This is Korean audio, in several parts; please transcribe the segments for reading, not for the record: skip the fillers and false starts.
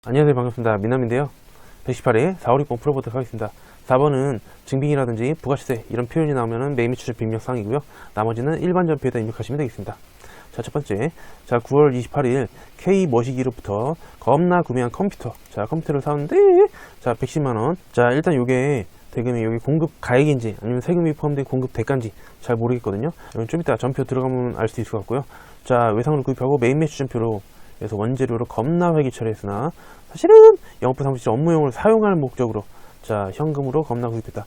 안녕하세요, 반갑습니다. 민남인데요. 118회 456번 풀어보도록 하겠습니다. 4번은 증빙이라든지 부가시세 이런 표현이 나오면 매입 추적 빈명사항이고요. 나머지는 일반 전표에다 입력하시면 되겠습니다. 자, 첫 번째, 자 9월 28일 K 머시기로부터 겁나 구매한 컴퓨터. 자, 컴퓨터를 사왔는데 자 110만 원. 자, 일단 요게 대금이 여기 공급 가액인지 아니면 세금이 포함된 공급 대가인지 잘 모르겠거든요. 좀 이따 전표 들어가면 알 수 있을 것 같고요. 자, 외상으로 구입하고 매입 매출 전표로 그래서 원재료로 겁나 회계 처리했으나 사실은 영업부 사무실 업무용을 사용할 목적으로 자 현금으로 겁나 구입했다.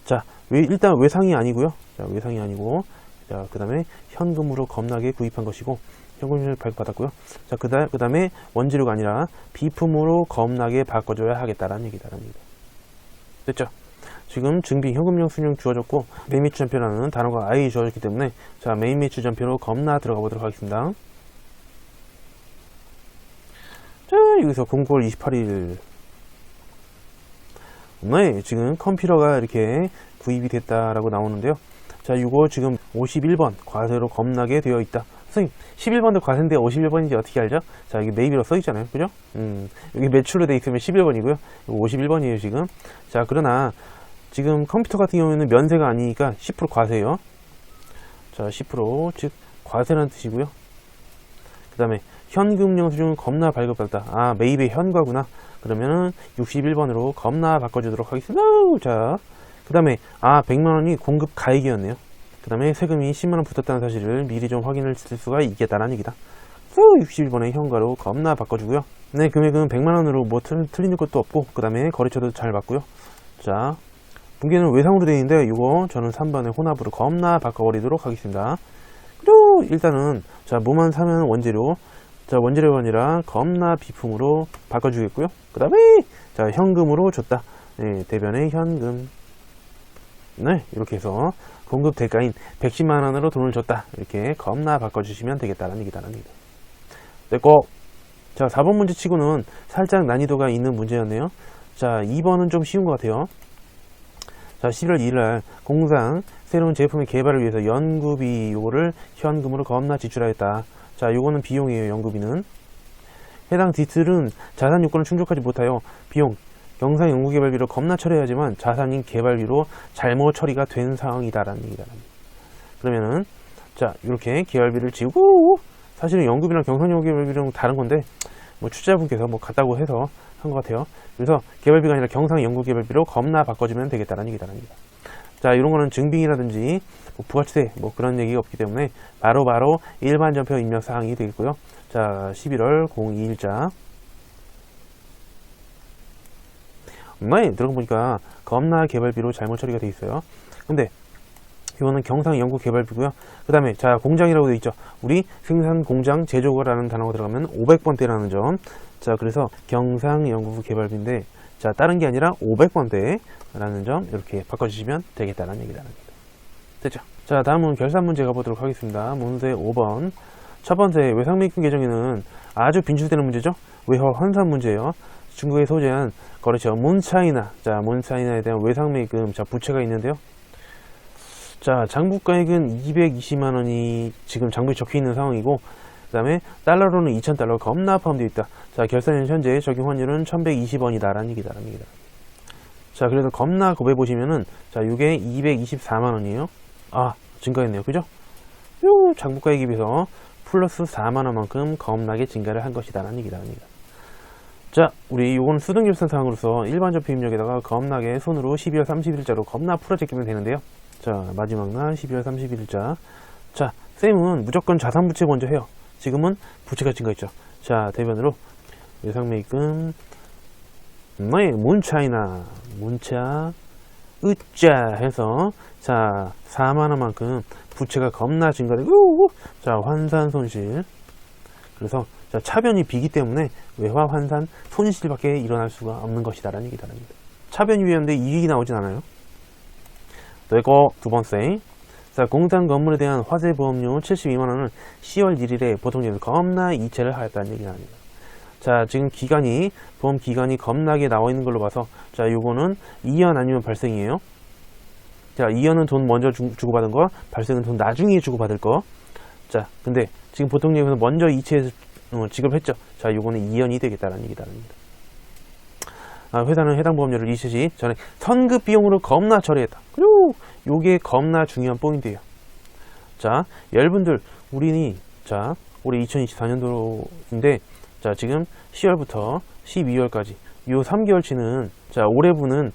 자 일단 외상이 아니고요. 자 외상이 아니고 자 그 다음에 현금으로 겁나게 구입한 것이고 현금을 발급받았고요. 자 그 다음에 원재료가 아니라 비품으로 겁나게 바꿔줘야 하겠다라는 얘기다라는 얘기다. 됐죠? 지금 증빙 현금용 수령 주어졌고 매입 매출 전표라는 단어가 아예 주어졌기 때문에 자 매입 매출 전표로 겁나 들어가 보도록 하겠습니다. 자, 여기서 09월 28일. 네, 지금 컴퓨터가 이렇게 구입이 됐다라고 나오는데요. 자, 이거 지금 51번 과세로 겁나게 되어 있다. 선생님, 11번도 과세인데 51번인지 어떻게 알죠? 자, 여기 매입이라고 써 있잖아요. 그죠? 여기 매출로 돼 있으면 11번이고요. 이거 51번이에요, 지금. 자, 그러나 지금 컴퓨터 같은 경우에는 면세가 아니니까 10% 과세예요. 자, 10%, 즉, 과세라는 뜻이고요. 그 다음에 현금 영수증은 겁나 발급받았다. 아, 매입의 현과구나. 그러면은 61번으로 겁나 바꿔주도록 하겠습니다. 자, 그 다음에 100만원이 공급 가액이었네요. 그 다음에 세금이 10만원 붙었다는 사실을 미리 좀 확인을 쓸 수가 있겠다라는 얘기다. 61번의 현과로 겁나 바꿔주고요. 네, 금액은 100만원으로 뭐 틀린 것도 없고 그 다음에 거래처도 잘 받고요. 자, 분기는 외상으로 되어 있는데 이거 저는 3번의 혼합으로 겁나 바꿔버리도록 하겠습니다. 그리고 일단은 자 뭐만 사면 원재료, 자 원재료가 아니라 겁나 비품으로 바꿔주겠고요. 그 다음에 자 현금으로 줬다. 네, 대변의 현금. 네, 이렇게 해서 공급 대가인 110만원으로 돈을 줬다. 이렇게 겁나 바꿔주시면 되겠다라는 얘기다라는 얘기다. 됐고, 자 4번 문제 치고는 살짝 난이도가 있는 문제였네요. 자 2번은 좀 쉬운 것 같아요. 자 11월 2일날 공상 새로운 제품의 개발을 위해서 연구비 요거를 현금으로 겁나 지출하였다. 자 요거는 비용이에요. 연구비는 해당 디틀은 자산 요건을 충족하지 못하여 비용 영상 연구개발비로 겁나 처리하지만 자산인 개발비로 잘못 처리가 된 상황이다라는 얘기다. 그러면은 자 이렇게 개발비를 지우고 사실은 연구비랑 경상 연구개발비랑 다른 건데 뭐 출자분께서 뭐 같다고 해서 한 것 같아요. 그래서 개발비가 아니라 경상 연구개발비로 겁나 바꿔주면 되겠다라는 얘기다라는 얘기다. 자 이런 거는 증빙이라든지 뭐 부가치세 뭐 그런 얘기가 없기 때문에 바로 일반 전표 입력 사항이 되겠고요. 자 11월 02일자 네, 들어가 보니까 겁나 개발비로 잘못 처리가 되어 있어요. 근데 이거는 경상 연구 개발비고요. 그 다음에 자 공장이라고 되어 있죠. 우리 생산 공장 제조거라는 단어가 들어가면 500번대라는 점. 자 그래서 경상 연구 개발비인데 자 다른 게 아니라 500번대라는 점 이렇게 바꿔주시면 되겠다는 얘기라는 겁니다. 됐죠? 자 다음은 결산 문제 가보도록 하겠습니다. 문제 5번. 첫 번째 외상매입금 계정에는 아주 빈출되는 문제죠. 외화 환산 문제예요. 중국에 소재한 거래처 문차이나, 자 문차이나에 대한 외상매입금 자 부채가 있는데요. 자 장부가액은 220만원이 지금 장부에 적혀있는 상황이고 그 다음에 달러로는 2000달러 겁나 포함되어 있다. 자 결산일 현재 적용 환율은 1120원이다 라는 얘기다라는 얘기다. 자 그래서 겁나 곱해보시면은 자 이게 224만원이에요 증가했네요. 그죠? 요 장부가액에 비해서 플러스 4만원만큼 겁나게 증가를 한 것이다 라는 얘기다라는 얘기다. 자 우리 요건 수등결산 사항으로서 일반 전표 입력에다가 겁나게 손으로 12월 30일자로 겁나 풀어제끼면 되는데요. 자 마지막 날 12월 31일자. 자 쌤은 무조건 자산부채 먼저 해요. 지금은 부채가 증가했죠. 자 대변으로 외상매입금 네 문차이나 문차 으짜 해서 자 4만원만큼 부채가 겁나 증가되고 자 환산 손실. 그래서 자 차변이 비기 때문에 외화 환산 손실밖에 일어날 수가 없는 것이다라는 얘기다. 차변이 위험한데 이익이 나오진 않아요. 그리고 두 번째 자 공장 건물에 대한 화재 보험료 72만원을 10월 1일에 보통료를 겁나 이체를 하였다는 얘기가 아닙니다. 자 지금 기간이 보험 기간이 겁나게 나와 있는 걸로 봐서 자 요거는 2년 아니면 발생이에요. 자 2년은 돈 먼저 주고받은 거, 발생은 돈 나중에 주고받을 거. 자 근데 지금 보통료에서 먼저 이체해서 지급했죠. 자, 요거는 2연이 되겠다라는 얘기다랍니다. 회사는 해당 보험료를 이시시 전에 선급 비용으로 겁나 처리했다. 그리고 요게 겁나 중요한 포인트예요. 자, 여러분들 우리 올해 2024년도인데 자, 지금 10월부터 12월까지 요 3개월치는 자, 올해분은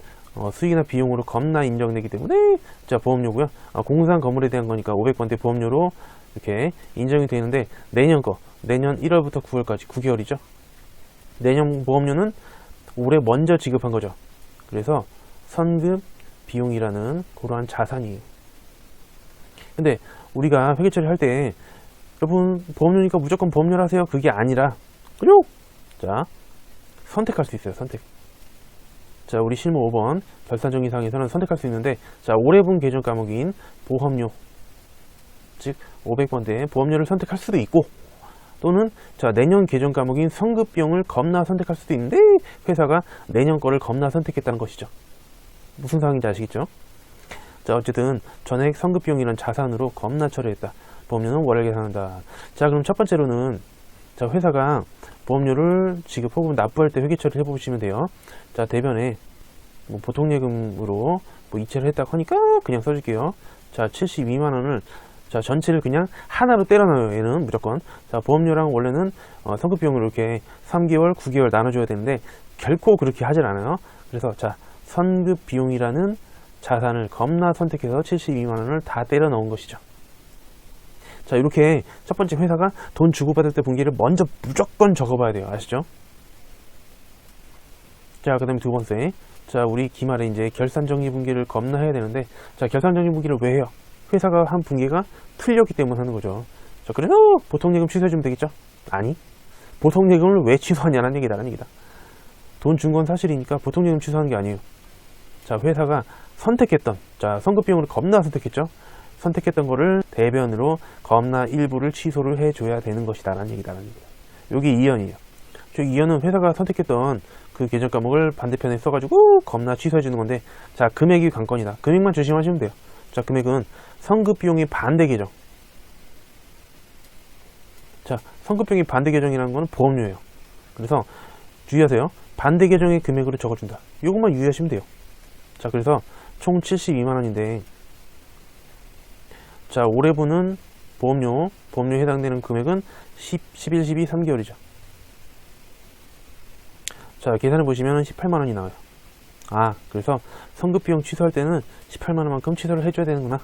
수익이나 비용으로 겁나 인정되기 때문에 자, 보험료고요. 공상 건물에 대한 거니까 500번대 보험료로 이렇게 인정이 되는데 내년 1월부터 9월까지 9개월이죠. 내년 보험료는 올해 먼저 지급한 거죠. 그래서 선급 비용이라는 그러한 자산이에요. 근데 우리가 회계 처리할 때 여러분 보험료니까 무조건 보험료를 하세요. 그게 아니라 그리고 자, 선택할 수 있어요. 선택. 자, 우리 실무 5번 결산정의사항에서는 선택할 수 있는데 자, 올해분 계정 과목인 보험료 즉 500번대 보험료를 선택할 수도 있고 또는 자, 내년 계정 과목인 선급비용을 겁나 선택할 수도 있는데 회사가 내년 거를 겁나 선택했다는 것이죠. 무슨 상황인지 아시겠죠? 자, 어쨌든 전액 선급비용이란 자산으로 겁나 처리했다. 보험료는 월별 계산한다. 자, 그럼 첫 번째로는 자, 회사가 보험료를 지급 혹은 납부할 때 회계 처리를 해보시면 돼요. 자, 대변에 뭐 보통예금으로 뭐 이체를 했다고 하니까 그냥 써줄게요. 자, 72만 원을 자, 전체를 그냥 하나로 때려 넣어요. 얘는 무조건. 자, 보험료랑 원래는 선급 비용으로 이렇게 3개월, 9개월 나눠줘야 되는데 결코 그렇게 하질 않아요. 그래서 자, 선급 비용이라는 자산을 겁나 선택해서 72만 원을 다 때려 넣은 것이죠. 자, 이렇게 첫 번째 회사가 돈 주고받을 때 분기를 먼저 무조건 적어봐야 돼요. 아시죠? 자, 그 다음에 두 번째. 자, 우리 기말에 이제 결산정리 분기를 겁나 해야 되는데 자, 결산정리 분기를 왜 해요? 회사가 한 분기가 틀렸기 때문에 하는 거죠. 자, 그래서 보통예금 취소해주면 되겠죠? 아니, 보통예금을 왜 취소하냐는 얘기다라는 얘기다. 돈 준 건 사실이니까 보통예금 취소하는 게 아니에요. 자, 회사가 선택했던 자, 선급비용으로 겁나 선택했죠? 선택했던 거를 대변으로 겁나 일부를 취소를 해줘야 되는 것이다라는 얘기다라는 얘기다. 여기 2연이에요. 저 2연은 회사가 선택했던 그 계정 과목을 반대편에 써가지고 겁나 취소해주는 건데 자, 금액이 관건이다. 금액만 조심하시면 돼요. 자, 금액은 선급비용이 반대 계정. 자, 선급비용이 반대 계정이라는 거는 보험료예요. 그래서 주의하세요. 반대 계정의 금액으로 적어준다. 이것만 유의하시면 돼요. 자, 그래서 총 72만 원인데 자, 올해분은 보험료에 해당되는 금액은 11, 12, 3개월이죠. 자, 계산해 보시면 18만 원이 나와요. 그래서 선급비용 취소할 때는 18만 원만큼 취소를 해줘야 되는구나.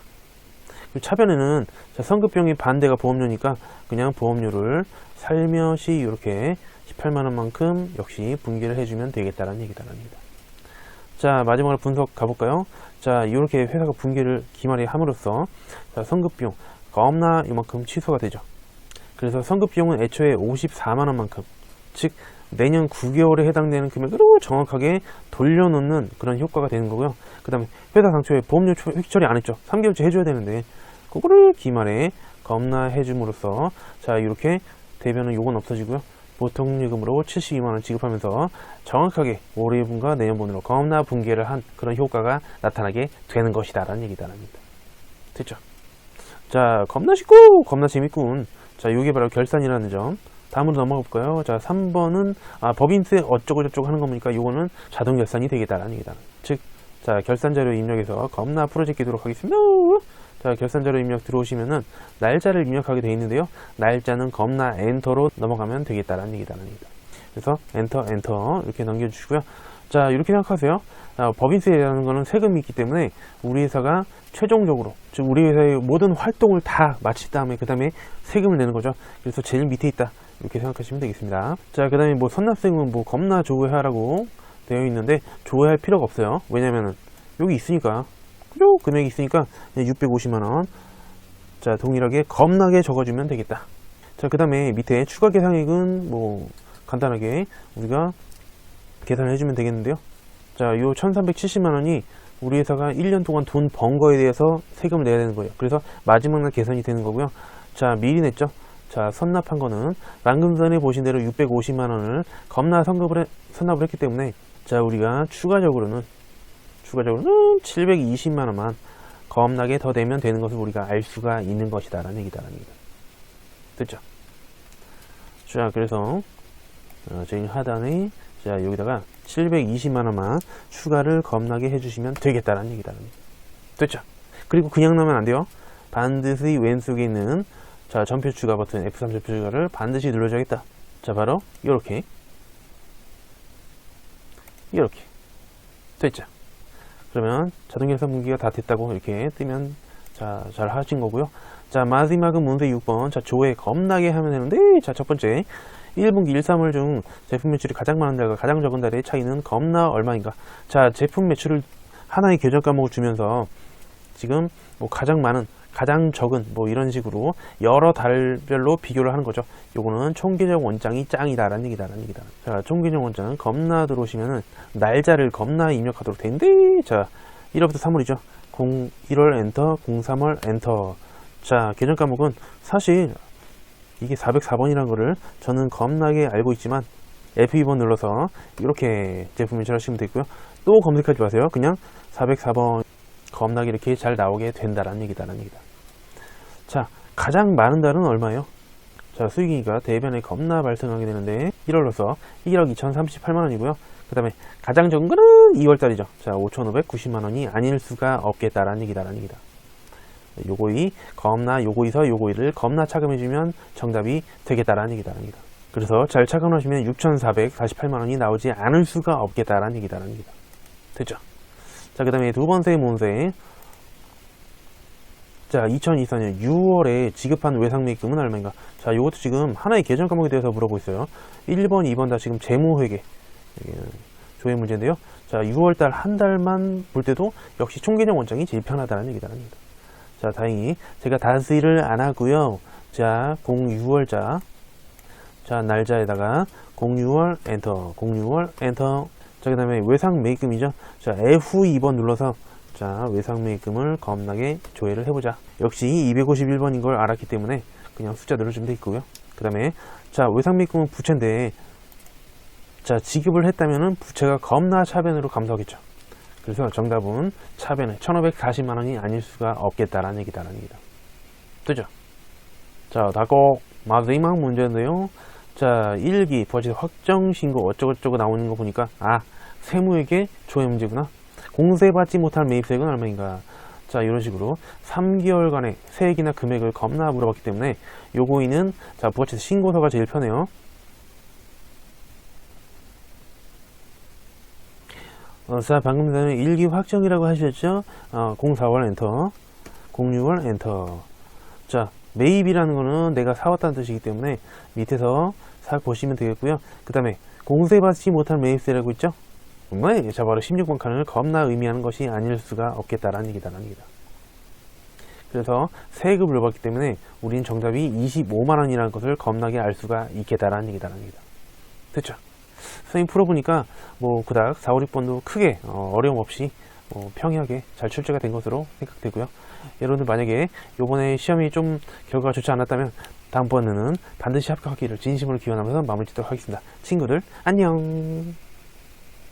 그리고 차변에는 자, 선급비용이 반대가 보험료니까 그냥 보험료를 살며시 이렇게 18만 원만큼 역시 분기를 해주면 되겠다라는 얘기다랍니다. 자, 마지막으로 분석 가볼까요? 자, 이렇게 회사가 분기를 기말에 함으로써 자, 선급비용 겁나 이만큼 취소가 되죠. 그래서 선급비용은 애초에 54만 원만큼 즉 내년 9개월에 해당되는 금액으로 정확하게 돌려놓는 그런 효과가 되는 거고요. 그 다음에 회사 당초에 보험료 회계 처리 안 했죠. 3개월째 해줘야 되는데 그거를 기말에 겁나 해줌으로써 자, 이렇게 대변은 요건 없어지고요. 보통예금으로 72만원 지급하면서 정확하게 올해분과 내년분으로 겁나 분기를 한 그런 효과가 나타나게 되는 것이다 라는 얘기다랍니다. 됐죠? 자, 겁나 쉽고 겁나 재밌군. 자, 요게 바로 결산이라는 점. 다음으로 넘어가 볼까요? 자, 3번은 법인세 어쩌고저쩌고 하는 거니까 요거는 자동 결산이 되겠다라는 얘기다. 즉, 자, 결산자료 입력해서 겁나 풀어제끼도록 하겠습니다. 자, 결산자료 입력 들어오시면은 날짜를 입력하게 되어 있는데요. 날짜는 겁나 엔터로 넘어가면 되겠다라는 얘기다라는 얘기다. 그래서 엔터 이렇게 넘겨주시고요. 자, 이렇게 생각하세요. 법인세라는 거는 세금이 있기 때문에 우리 회사가 최종적으로 즉 우리 회사의 모든 활동을 다 마친 다음에 그 다음에 세금을 내는 거죠. 그래서 제일 밑에 있다 이렇게 생각하시면 되겠습니다. 자, 그 다음에 뭐 선납세금은 뭐 겁나 조회하라고 되어 있는데 조회할 필요가 없어요. 왜냐면은 여기 있으니까 그죠? 금액이 있으니까 650만원 자, 동일하게 겁나게 적어주면 되겠다. 자, 그 다음에 밑에 추가 계산액은 뭐 간단하게 우리가 계산을 해주면 되겠는데요. 자, 요 1370만원이 우리 회사가 1년 동안 돈 번 거에 대해서 세금을 내야 되는 거예요. 그래서 마지막 날 계산이 되는 거고요. 자, 미리 냈죠. 자, 선납한 거는 방금 전에 보신 대로 650만원을 겁나 선납을 했기 때문에 자, 우리가 추가적으로는 720만원만 겁나게 더 내면 되는 것을 우리가 알 수가 있는 것이다 라는 얘기다. 됐죠? 자, 그래서 저희 하단에 자 여기다가 720만원만 추가를 겁나게 해주시면 되겠다라는 얘기다. 됐죠? 그리고 그냥 넣으면 안 돼요. 반드시 왼쪽에 있는 자 전표 추가 버튼 F3 전표 추가를 반드시 눌러줘야겠다. 자 바로 이렇게 됐죠? 그러면 자동 결산 분기가 다 됐다고 이렇게 뜨면 자 잘 하신 거고요. 자 마지막은 문제 6번 자 조회 겁나게 하면 되는데 자 첫 번째 1분기 1, 3월 중 제품 매출이 가장 많은 달과 가장 적은 달의 차이는 겁나 얼마인가. 자 제품 매출을 하나의 계정 과목을 주면서 지금 뭐 가장 많은 가장 적은 뭐 이런 식으로 여러 달별로 비교를 하는 거죠. 요거는 총계정 원장이 짱이다라는 얘기다. 자 총계정 원장 겁나 들어오시면은 날짜를 겁나 입력하도록 되는데 자 1월부터 3월이죠. 1월 엔터 03월 엔터. 자 계정 과목은 사실 이게 404번이라는 거를 저는 겁나게 알고 있지만 F2번 눌러서 이렇게 제품 매출하시면 되고요. 또 검색하지 마세요. 그냥 404번 겁나게 이렇게 잘 나오게 된다라는 얘기다. 자 가장 많은 달은 얼마예요? 자 수익이니까 대변에 겁나 발생하게 되는데 1월로서 1억 2038만원이고요. 그 다음에 가장 적은 거는 2월달이죠. 자 5590만원이 아닐 수가 없겠다라는 얘기다. 요거이 겁나 요거이서 요거이를 겁나 차감해주면 정답이 되겠다라는 얘기다. 그래서 잘 차감하시면 6448만원이 나오지 않을 수가 없겠다라는 얘기다. 됐죠? 자 그 다음에 두 번째 문제 자 2024년 6월에 지급한 외상매입금은 얼마인가. 자 요것도 지금 하나의 계정 과목에 대해서 물어보고 있어요. 1번 2번 다 지금 재무회계 조회 문제인데요. 자 6월달 한 달만 볼 때도 역시 총계정 원장이 제일 편하다는 얘기다. 자 다행히 제가 다스이를 안 하고요. 자 06월자 자 날짜에다가 06월 엔터 06월 엔터. 자 그 다음에 외상매입금이죠. 자 F2번 눌러서 자 외상매입금을 겁나게 조회를 해보자. 역시 251번인 걸 알았기 때문에 그냥 숫자 눌러주면 되겠고요. 그 다음에 자 외상매입금은 부채인데 자 지급을 했다면은 부채가 겁나 차변으로 감소하겠죠. 그래서 정답은 차변에 1540만원이 아닐 수가 없겠다라는 얘기다. 되죠? 자 다꼭 마지막 문제인데요. 자 1기 버짓 확정신고 어쩌고저쩌고 나오는 거 보니까 아 세무회계 조회 문제구나. 공세받지 못할 매입세액은 얼마인가. 자 이런 식으로 3개월간의 세액이나 금액을 겁나 물어봤기 때문에 요거이는 자 부가세 신고서가 제일 편해요. 자 방금 전에 1기 확정이라고 하셨죠. 04월 엔터 06월 엔터. 자 매입이라는 거는 내가 사왔다는 뜻이기 때문에 밑에서 살 보시면 되겠고요. 그 다음에 공세받지 못할 매입세라고 있죠. 자 바로 16번 칸을 겁나 의미하는 것이 아닐 수가 없겠다라는 얘기다. 그래서 세액을 물어봤기 때문에 우린 정답이 25만원이라는 것을 겁나게 알 수가 있겠다라는 얘기다. 됐죠? 선생님 풀어보니까 뭐 그닥 4, 5, 6번도 크게 어려움 없이 평이하게 잘 출제가 된 것으로 생각되고요. 여러분들 만약에 요번에 시험이 좀 결과가 좋지 않았다면 다음번에는 반드시 합격하기를 진심으로 기원하면서 마무리 짓도록 하겠습니다. 친구들 안녕.